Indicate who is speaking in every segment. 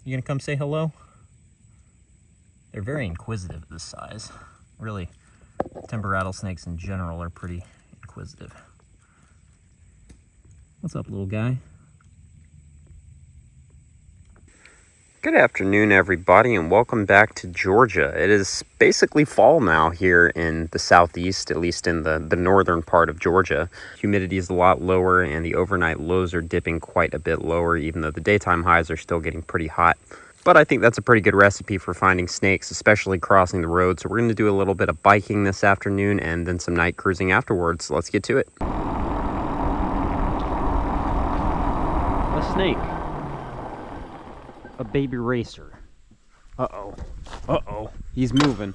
Speaker 1: You gonna come say hello? They're very inquisitive at this size. Really, timber rattlesnakes in general are pretty inquisitive. What's up, little guy? Good afternoon, everybody, and welcome back to Georgia. It is basically fall now here in the southeast, at least in the northern part of Georgia. Humidity is a lot lower, and the overnight lows are dipping quite a bit lower, even though the daytime highs are still getting pretty hot. But I think that's a pretty good recipe for finding snakes, especially crossing the road. So we're going to do a little bit of biking this afternoon and then some night cruising afterwards. Let's get to it. A snake. A baby racer. Uh-oh. Uh-oh. He's moving.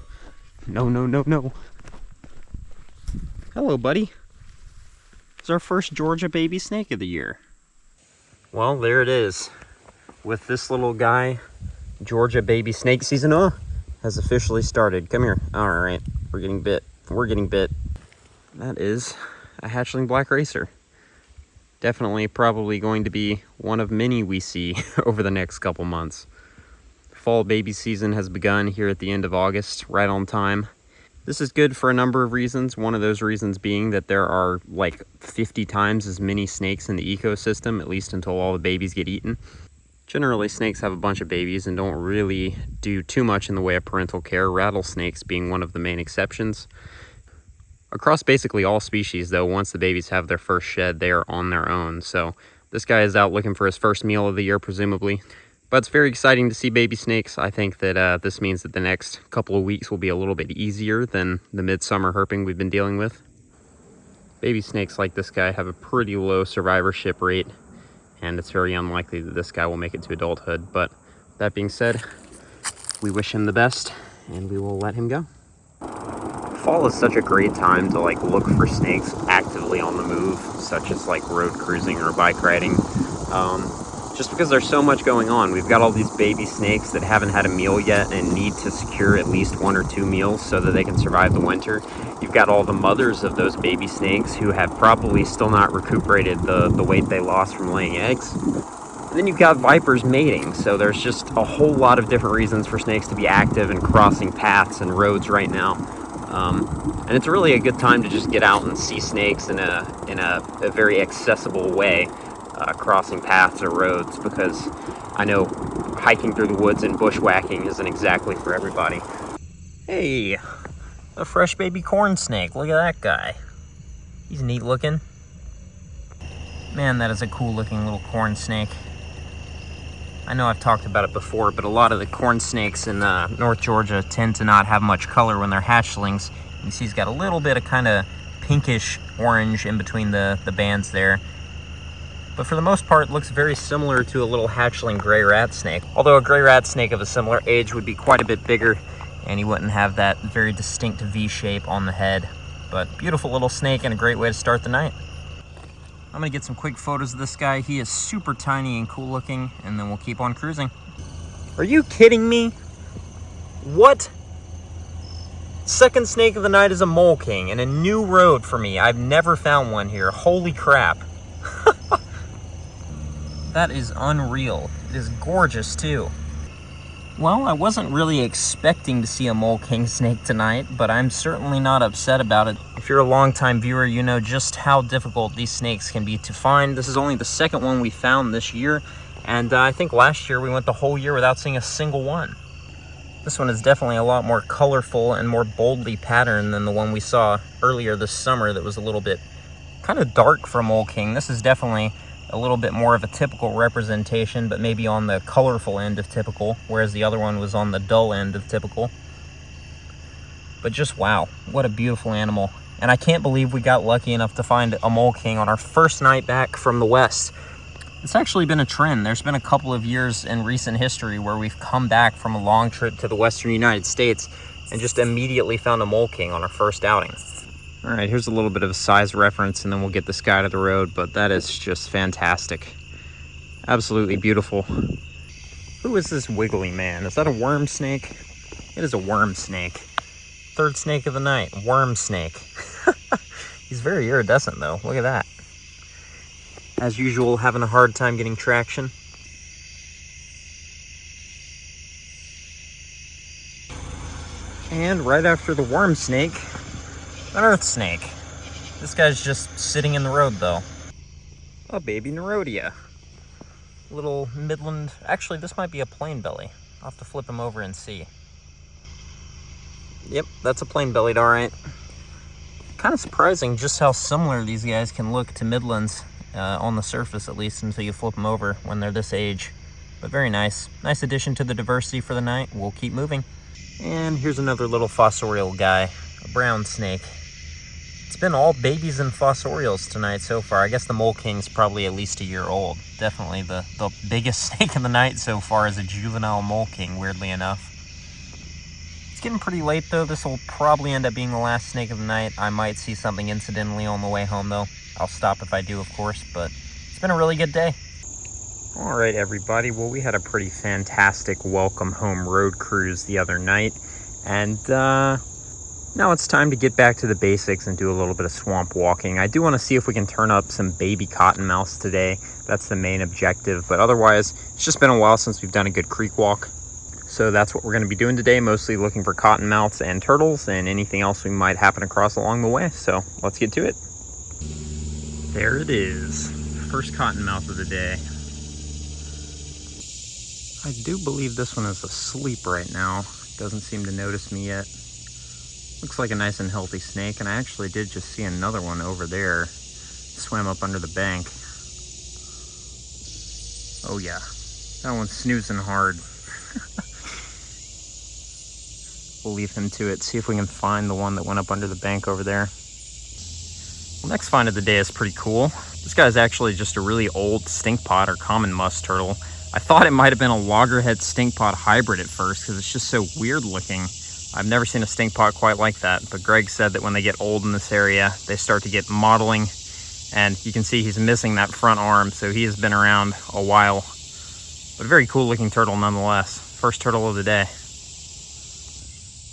Speaker 1: No, no, no, no. Hello, buddy. It's our first Georgia baby snake of the year. Well, there it is. With this little guy, Georgia baby snake season has officially started. Come here. All right. We're getting bit. We're getting bit. That is a hatchling black racer. Definitely probably going to be one of many we see over the next couple months. Fall baby season has begun here at the end of August, right on time. This is good for a number of reasons. One of those reasons being that there are like 50 times as many snakes in the ecosystem, at least until all the babies get eaten. Generally, snakes have a bunch of babies and don't really do too much in the way of parental care, rattlesnakes being one of the main exceptions. Across basically all species, though, once the babies have their first shed, they are on their own. So this guy is out looking for his first meal of the year, presumably. But it's very exciting to see baby snakes. I think that this means that the next couple of weeks will be a little bit easier than the midsummer herping we've been dealing with. Baby snakes like this guy have a pretty low survivorship rate, and it's very unlikely that this guy will make it to adulthood. But that being said, we wish him the best, and we will let him go. Fall is such a great time to look for snakes actively on the move, such as road cruising or bike riding. Just because there's so much going on. We've got all these baby snakes that haven't had a meal yet and need to secure at least 1 or 2 meals so that they can survive the winter. You've got all the mothers of those baby snakes who have probably still not recuperated the weight they lost from laying eggs. And then you've got vipers mating, so there's just a whole lot of different reasons for snakes to be active and crossing paths and roads right now. And it's really a good time to just get out and see snakes in a very accessible way, crossing paths or roads, because I know hiking through the woods and bushwhacking isn't exactly for everybody. Hey, a fresh baby corn snake. Look at that guy. He's neat looking. Man, that is a cool looking little corn snake. I know I've talked about it before, but a lot of the corn snakes in North Georgia tend to not have much color when they're hatchlings. You see he's got a little bit of kind of pinkish orange in between the bands there. But for the most part, it looks very similar to a little hatchling gray rat snake. Although a gray rat snake of a similar age would be quite a bit bigger, and he wouldn't have that very distinct V shape on the head. But beautiful little snake and a great way to start the night. I'm gonna get some quick photos of this guy. He is super tiny and cool looking, and then we'll keep on cruising. Are you kidding me? What? Second snake of the night is a mole king, and a new road for me. I've never found one here. Holy crap. That is unreal. It is gorgeous too. Well, I wasn't really expecting to see a mole king snake tonight, but I'm certainly not upset about it. If you're a longtime viewer, you know just how difficult these snakes can be to find. This is only the second one we found this year, and I think last year we went the whole year without seeing a single one. This one is definitely a lot more colorful and more boldly patterned than the one we saw earlier this summer that was a little bit kind of dark for mole king. This is definitely a little bit more of a typical representation, but maybe on the colorful end of typical, whereas the other one was on the dull end of typical. But just wow, what a beautiful animal. And I can't believe we got lucky enough to find a mole king on our first night back from the west. It's actually been a trend. There's been a couple of years in recent history where we've come back from a long trip to the western United States and just immediately found a mole king on our first outing. All right, here's a little bit of a size reference, and then we'll get this guy to the road, but that is just fantastic. Absolutely beautiful. Who is this wiggly man? Is that a worm snake? It is a worm snake. Third snake of the night, worm snake. He's very iridescent, though. Look at that. As usual, having a hard time getting traction. And right after the worm snake, an earth snake. This guy's just sitting in the road though. A baby Nerodia. Little Midland, actually this might be a plain belly. I'll have to flip him over and see. Yep, that's a plain bellied, all right. Kind of surprising just how similar these guys can look to Midlands, on the surface at least, until you flip them over when they're this age. But very nice. Nice addition to the diversity for the night. We'll keep moving. And here's another little fossorial guy, a brown snake. It's been all babies and fossorials tonight so far. I guess the mole king's probably at least a year old. Definitely the biggest snake of the night so far is a juvenile mole king, weirdly enough. It's getting pretty late though. This will probably end up being the last snake of the night. I might see something incidentally on the way home though. I'll stop if I do, of course, but it's been a really good day. All right, everybody. Well, we had a pretty fantastic welcome home road cruise the other night, and now it's time to get back to the basics and do a little bit of swamp walking. I do want to see if we can turn up some baby cottonmouths today. That's the main objective, but otherwise, it's just been a while since we've done a good creek walk. So that's what we're going to be doing today, mostly looking for cottonmouths and turtles and anything else we might happen across along the way. So let's get to it. There it is. First cottonmouth of the day. I do believe this one is asleep right now. Doesn't seem to notice me yet. Looks like a nice and healthy snake, and I actually did just see another one over there. Swam up under the bank. Oh yeah, that one's snoozing hard. We'll leave him to it, see if we can find the one that went up under the bank over there. Well, next find of the day is pretty cool. This guy's actually just a really old stinkpot or common musk turtle. I thought it might have been a loggerhead stinkpot hybrid at first because it's just so weird looking. I've never seen a stinkpot quite like that, but Greg said that when they get old in this area, they start to get mottling, and you can see he's missing that front arm, so he has been around a while. But a very cool looking turtle nonetheless. First turtle of the day.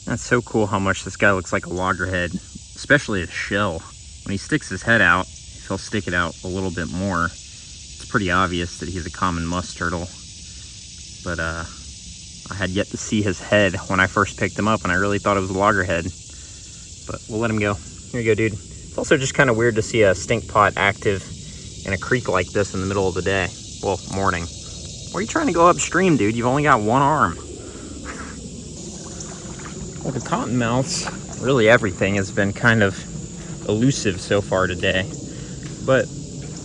Speaker 1: That's so cool how much this guy looks like a loggerhead, especially his shell. When he sticks his head out, if he'll stick it out a little bit more, it's pretty obvious that he's a common musk turtle. But I had yet to see his head when I first picked him up, and I really thought it was a loggerhead. But we'll let him go. Here you go, dude. It's also just kind of weird to see a stink pot active in a creek like this in the middle of the day. Well, morning. Why are you trying to go upstream, dude? You've only got one arm. Well, the cottonmouths, really everything has been kind of elusive so far today. But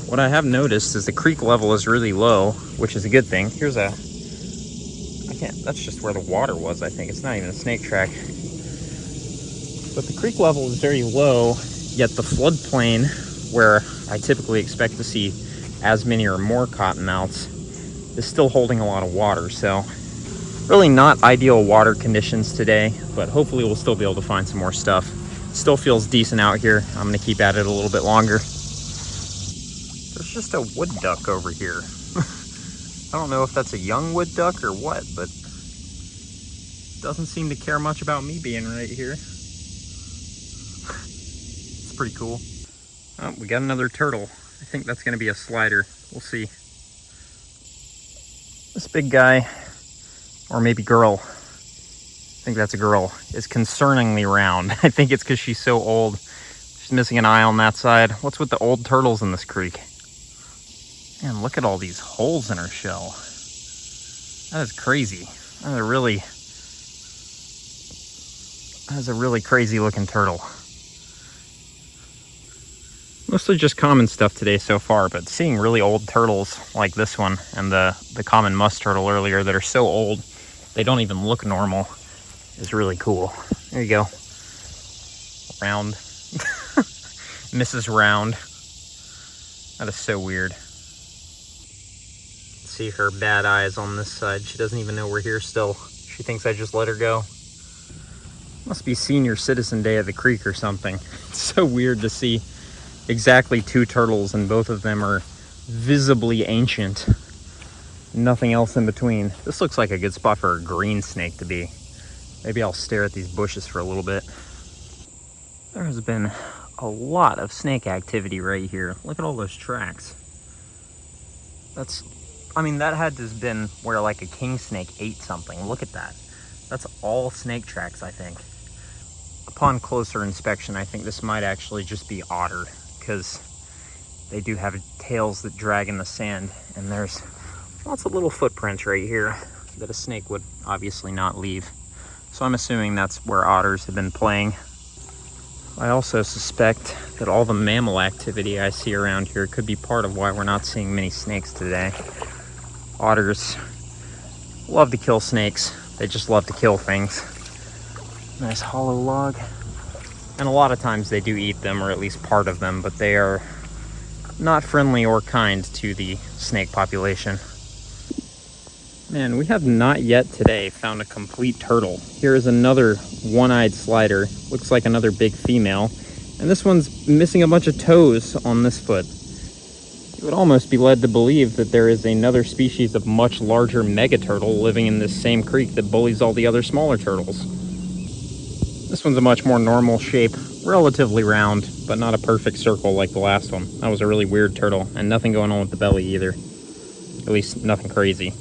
Speaker 1: what I have noticed is the creek level is really low, which is a good thing. Here's a... that's just where the water was, I think. It's not even a snake track. But the creek level is very low, yet the floodplain, where I typically expect to see as many or more cottonmouths, is still holding a lot of water. So really not ideal water conditions today, but hopefully we'll still be able to find some more stuff. Still feels decent out here. I'm gonna keep at it a little bit longer. There's just a wood duck over here. I don't know if that's a young wood duck or what, but doesn't seem to care much about me being right here. It's pretty cool. Oh, we got another turtle. I think that's gonna be a slider. We'll see. This big guy, or maybe girl, I think that's a girl, is concerningly round. I think it's because she's so old. She's missing an eye on that side. What's with the old turtles in this creek? Man, look at all these holes in her shell. That is crazy. That is a really crazy looking turtle. Mostly just common stuff today so far, but seeing really old turtles like this one and the common musk turtle earlier that are so old they don't even look normal is really cool. There you go. Round. Mrs. Round. That is so weird. See her bad eyes on this side. She doesn't even know we're here still. She thinks I just let her go. Must be senior citizen day of the creek or something. It's so weird to see exactly two turtles and both of them are visibly ancient. Nothing else in between. This looks like a good spot for a green snake to be. Maybe I'll stare at these bushes for a little bit. There has been a lot of snake activity right here. Look at all those tracks. That had to have been where like a king snake ate something. Look at that. That's all snake tracks, I think. upon closer inspection, I think this might actually just be otter, because they do have tails that drag in the sand, and there's lots of little footprints right here that a snake would obviously not leave. So I'm assuming that's where otters have been playing. I also suspect that all the mammal activity I see around here could be part of why we're not seeing many snakes today. Otters love to kill snakes. They just love to kill things. Nice hollow log. And a lot of times they do eat them, or at least part of them, but they are not friendly or kind to the snake population. Man, we have not yet today found a complete turtle. Here is another one-eyed slider. Looks like another big female. And this one's missing a bunch of toes on this foot. You would almost be led to believe that there is another species of much larger megaturtle living in this same creek that bullies all the other smaller turtles. This one's a much more normal shape, relatively round, but not a perfect circle like the last one. That was a really weird turtle, and nothing going on with the belly either. At least nothing crazy.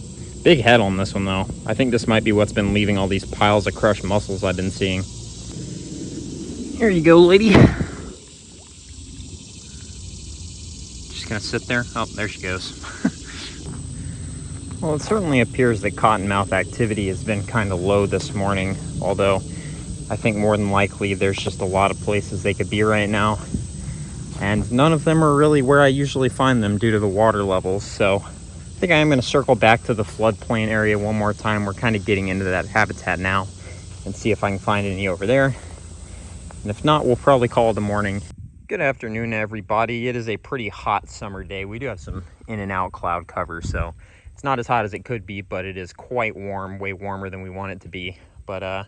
Speaker 1: Big head on this one though. I think this might be what's been leaving all these piles of crushed mussels I've been seeing. Here you go, lady. Just gonna sit there. Oh, there she goes. Well, it certainly appears that cottonmouth activity has been kind of low this morning, although I think more than likely there's just a lot of places they could be right now. And none of them are really where I usually find them due to the water levels, so I think I am going to circle back to the floodplain area one more time. We're kind of getting into that habitat now, and see if I can find any over there. And if not, we'll probably call it a morning. Good afternoon, everybody. It is a pretty hot summer day. We do have some in and out cloud cover, so it's not as hot as it could be, but it is quite warm, way warmer than we want it to be. But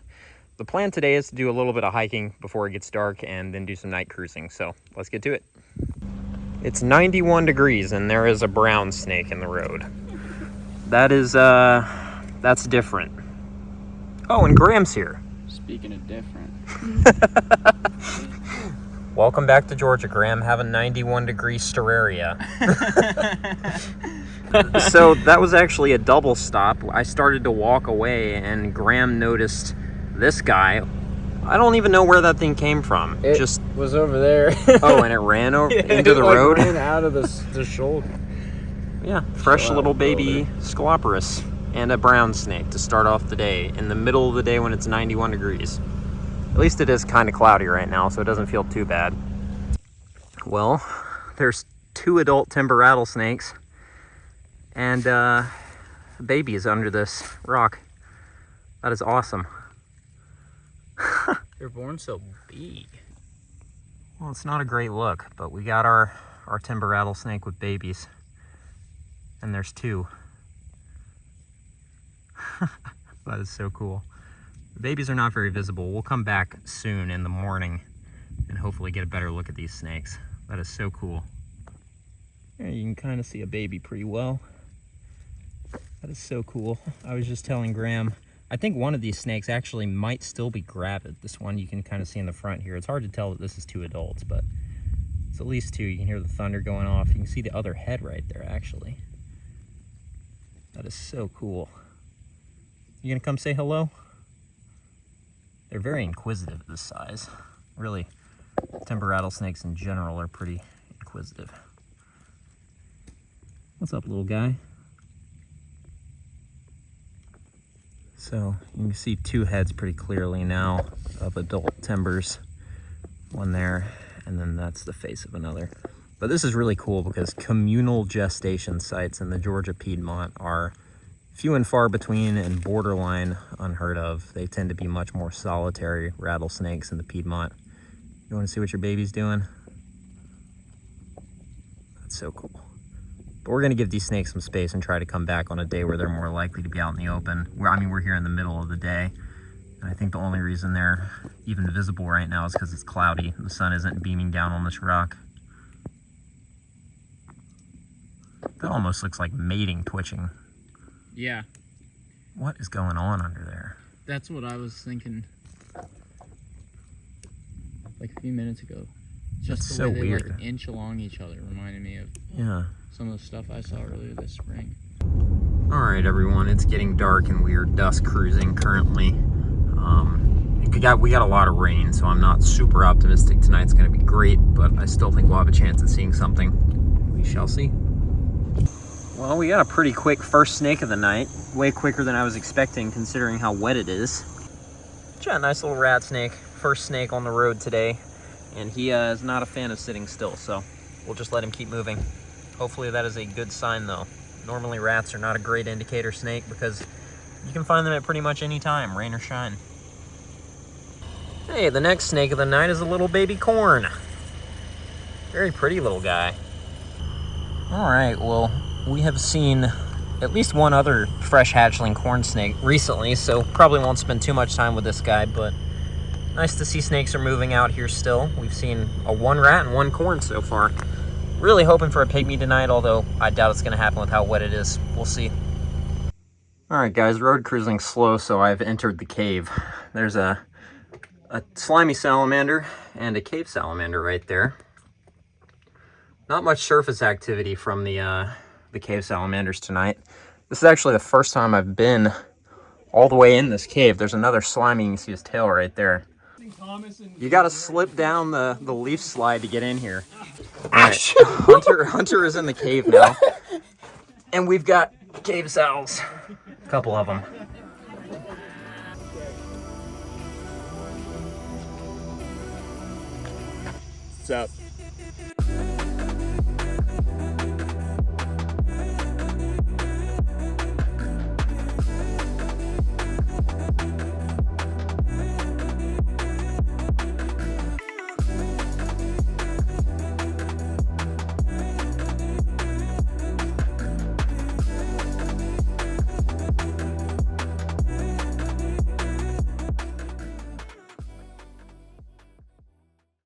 Speaker 1: the plan today is to do a little bit of hiking before it gets dark and then do some night cruising. So let's get to it. It's 91 degrees and there is a brown snake in the road. That is, that's different. Oh, and Graham's here.
Speaker 2: Speaking of different.
Speaker 1: Welcome back to Georgia, Graham. Have a 91 degree Steraria. So that was actually a double stop. I started to walk away and Graham noticed this guy. I don't even know where that thing came from.
Speaker 2: It
Speaker 1: just
Speaker 2: was over there.
Speaker 1: Oh, and it ran over into the
Speaker 2: like
Speaker 1: road?
Speaker 2: Ran out of the shoulder.
Speaker 1: Yeah, fresh little baby Scoloporus and a brown snake to start off the day in the middle of the day when it's 91 degrees. At least it is kind of cloudy right now, so it doesn't feel too bad. Well, there's 2 adult timber rattlesnakes and a baby is under this rock. That is awesome.
Speaker 2: They're born so big.
Speaker 1: Well, it's not a great look, but we got our timber rattlesnake with babies. And there's 2. That is so cool. The babies are not very visible. We'll come back soon in the morning and hopefully get a better look at these snakes. That is so cool. Yeah, you can kind of see a baby pretty well. That is so cool. I was just telling Graham, I think one of these snakes actually might still be gravid. This one you can kind of see in the front here. It's hard to tell that this is 2 adults, but it's at least 2. You can hear the thunder going off. You can see the other head right there, actually. That is so cool. You gonna come say hello? They're very inquisitive at this size. Really, timber rattlesnakes in general are pretty inquisitive. What's up, little guy? So you can see 2 heads pretty clearly now of adult timbers. One there, and then that's the face of another. But this is really cool because communal gestation sites in the Georgia Piedmont are few and far between and borderline unheard of. They tend to be much more solitary rattlesnakes in the Piedmont. You want to see what your baby's doing? That's so cool. But we're going to give these snakes some space and try to come back on a day where they're more likely to be out in the open. We're here in the middle of the day. And I think the only reason they're even visible right now is because it's cloudy. The sun isn't beaming down on this rock. That almost looks like mating twitching.
Speaker 2: Yeah.
Speaker 1: What is going on under there?
Speaker 2: That's what I was thinking like a few minutes ago. Just
Speaker 1: That's
Speaker 2: the
Speaker 1: so
Speaker 2: way they
Speaker 1: weird.
Speaker 2: like inch along each other reminded me of some of the stuff I saw earlier this spring. All
Speaker 1: right, everyone, it's getting dark and we are dusk cruising currently. It we got a lot of rain, so I'm not super optimistic tonight's going to be great, but I still think we'll have a chance at seeing something. We shall see. Well, we got a pretty quick first snake of the night. Way quicker than I was expecting, considering how wet it is. Got a nice little rat snake. First snake on the road today. And he is not a fan of sitting still, so we'll just let him keep moving. Hopefully that is a good sign, though. Normally rats are not a great indicator snake because you can find them at pretty much any time, rain or shine. Hey, the next snake of the night is a little baby corn. Very pretty little guy. All right, well, we have seen at least one other fresh hatchling corn snake recently, so probably won't spend too much time with this guy, but nice to see snakes are moving out here still. We've seen a 1 rat and 1 corn so far. Really hoping for a pygmy tonight, although I doubt it's going to happen with how wet it is. We'll see. All right, guys, road cruising slow, so I've entered the cave. There's a slimy salamander and a cave salamander right there. Not much surface activity from the cave salamanders tonight. This is actually the first time I've been all the way in this cave. There's another slimy, you can see his tail right there. You gotta slip down the leaf slide to get in here. All right, Hunter is in the cave now. And we've got cave sals, a couple of them.
Speaker 3: What's up?